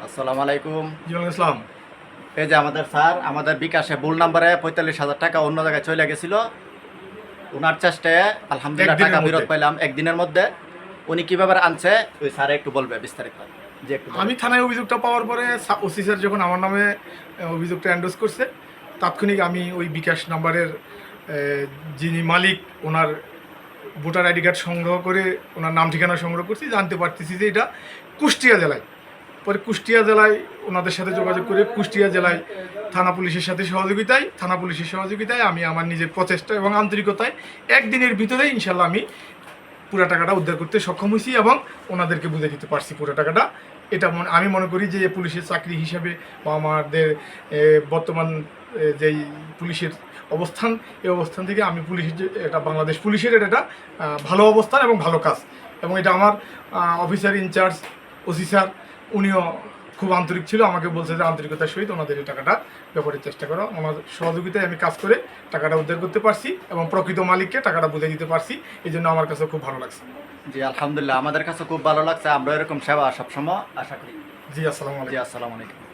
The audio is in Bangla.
আসসালামু আলাইকুম। ইসলাম। এই যে আমাদের স্যার আমাদের বিকাশে ভুল নাম্বারে 45,000 টাকা অন্য জায়গায় চলে গেছিল। ওনার চেষ্টায় আলহামদুলিল্লাহ টাকা ফেরত পাইলাম একদিনের মধ্যে। উনি কিভাবে আনছে ওই স্যার একটু বলবে বিস্তারিত। যে একটু আমি থানায় অভিযোগটা পাওয়ার পরে ওসি স্যার যখন আমার নামে অভিযোগটা এন্ডোজ করছে, তাৎক্ষণিক আমি ওই বিকাশ নাম্বারের যিনি মালিক ওনার ভোটার আইডি কার্ড সংগ্রহ করে ওনার নাম ঠিকানা সংগ্রহ করছি, জানতে পারতেছি যে এটা কুষ্টিয়া জেলায়। পরে কুষ্টিয়া জেলায় ওনাদের সাথে যোগাযোগ করে কুষ্টিয়া জেলায় থানা পুলিশের সহযোগিতায় আমি আমার নিজের প্রচেষ্টা এবং আন্তরিকতায় একদিনের ভিতরে ইনশাল্লাহ আমি পুরো টাকাটা উদ্ধার করতে সক্ষম হয়েছি এবং ওনাদেরকে বুঝে দিতে পারছি পুরো টাকাটা। এটা আমি মনে করি যে পুলিশের চাকরি হিসাবে বা আমাদের বর্তমান যেই পুলিশের অবস্থান, এই অবস্থান থেকে আমি পুলিশের যে এটা বাংলাদেশ পুলিশের এটা ভালো অবস্থান এবং ভালো কাজ, এবং এটা আমার অফিসার ইনচার্জ ওসি স্যার উনিও খুব আন্তরিক ছিল, আমাকে বলছে যে আন্তরিকতার সহিত ওনাদের এই টাকাটা ব্যাপারে চেষ্টা করো। আমার সহযোগিতায় আমি কাজ করে টাকাটা উদ্ধার করতে পারছি এবং প্রকৃত মালিককে টাকাটা বুঝে দিতে পারছি। এই জন্য আমার কাছে খুব ভালো লাগছে। জি আলহামদুলিল্লাহ, আমাদের কাছে খুব ভালো লাগছে। আমরা এরকম সেবা সবসময় আশা করি। জি আসসালামু আলাইকুম। জি আসসালামু আলাইকুম।